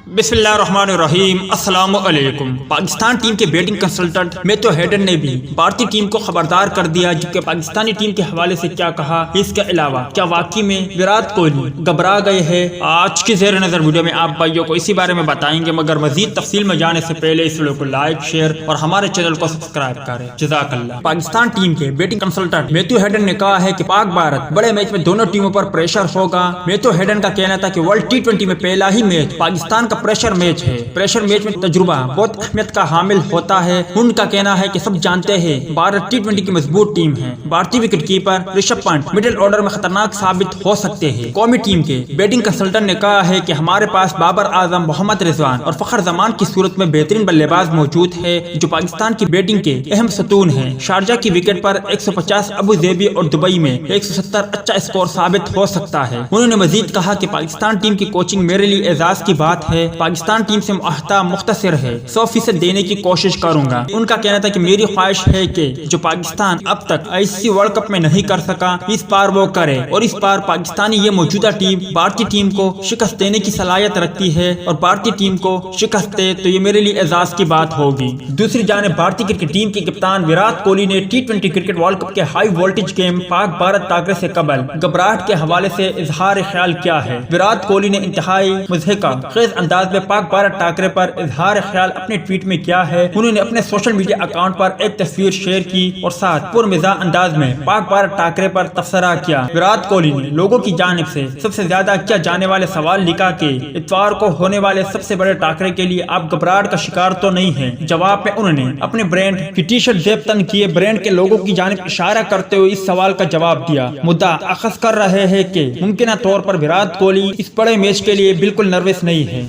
بسم اللہ الرحمن الرحیم۔ السلام علیکم۔ پاکستان ٹیم کے بیٹنگ کنسلٹنٹ میتھیو ہیڈن نے بھی بھارتی ٹیم کو خبردار کر دیا، جبکہ پاکستانی ٹیم کے حوالے سے کیا کہا، اس کے علاوہ کیا واقعی میں وراٹ کوہلی گھبرا گئے ہیں، آج کی زیر نظر ویڈیو میں آپ بھائیوں کو اسی بارے میں بتائیں گے، مگر مزید تفصیل میں جانے سے پہلے اس ویڈیو کو لائک، شیئر اور ہمارے چینل کو سبسکرائب کریں، جزاک اللہ۔ پاکستان ٹیم کے بیٹنگ کنسلٹنٹ میتھیو ہیڈن نے کہا ہے کہ پاک بھارت بڑے میچ میں دونوں ٹیموں پر پریشر ہوگا۔ میتھیو ہیڈن کا کہنا تھا کہ ورلڈ ٹی20 میں پہلا ہی میچ پاکستان کا پریشر میچ ہے، پریشر میچ میں تجربہ بہت اہمیت کا حامل ہوتا ہے۔ ان کا کہنا ہے کہ سب جانتے ہیں بھارت ٹی20 کی مضبوط ٹیم ہے، بھارتی wicket keeper Rishabh Pant middle order میں خطرناک ثابت ہو سکتے ہیں۔ قومی ٹیم کے بیٹنگ کنسلٹنٹ نے کہا ہے کہ ہمارے پاس بابر اعظم، محمد رضوان اور فخر زمان کی صورت میں بہترین بلے باز موجود ہے، جو پاکستان کی بیٹنگ کے اہم ستون ہیں۔ شارجہ کی وکٹ پر 150، ابو ظبی اور دبئی میں 170 اچھا اسکور ثابت ہو سکتا ہے۔ انہوں نے مزید کہا کہ پاکستان ٹیم کی کوچنگ میرے لیے اعزاز کی بات ہے، پاکستان ٹیم سے معاہدہ مختصر ہے، 100% دینے کی کوشش کروں گا۔ ان کا کہنا تھا کہ میری خواہش ہے کہ جو پاکستان اب تک ICC ورلڈ کپ میں نہیں کر سکا، اس بار وہ کرے، اور اس بار پاکستانی یہ موجودہ ٹیم بھارتی ٹیم کو شکست دینے کی صلاحیت رکھتی ہے، اور بھارتی ٹیم کو شکست دے تو یہ میرے لیے اعزاز کی بات ہوگی۔ دوسری جانب بھارتی کرکٹ ٹیم کے کپتان وراٹ کوہلی نے ٹی20 کرکٹ ورلڈ کپ کے ہائی وولٹیج گیم پاک بھارت ٹاکرے سے قبل گھبراہٹ کے حوالے سے اظہار خیال کیا ہے۔ وراٹ کوہلی نے انتہائی مضحکہ خیز انداز میں پاک بھارت ٹاکرے پر اظہار خیال اپنے ٹویٹ میں کیا ہے۔ انہوں نے اپنے سوشل میڈیا اکاؤنٹ پر ایک تصویر شیئر کی اور ساتھ پرمزاح انداز میں پاک بھارت ٹاکرے پر تبصرہ کیا۔ وراٹ کوہلی نے لوگوں کی جانب سے سب سے زیادہ کیا جانے والے سوال لکھا کہ اتوار کو ہونے والے سب سے بڑے ٹاکرے کے لیے آپ گھبراہٹ کا شکار تو نہیں ہیں۔ جواب میں انہوں نے اپنے برانڈ کی ٹی شرٹ زیب تن کیے برانڈ کے لوگوں کی جانب اشارہ کرتے ہوئے اس سوال کا جواب دیا۔ مدعا اخذ کر رہے ہیں کہ ممکنہ طور پر وراٹ کوہلی اس بڑے میچ کے لیے بالکل نروس نہیں ہے۔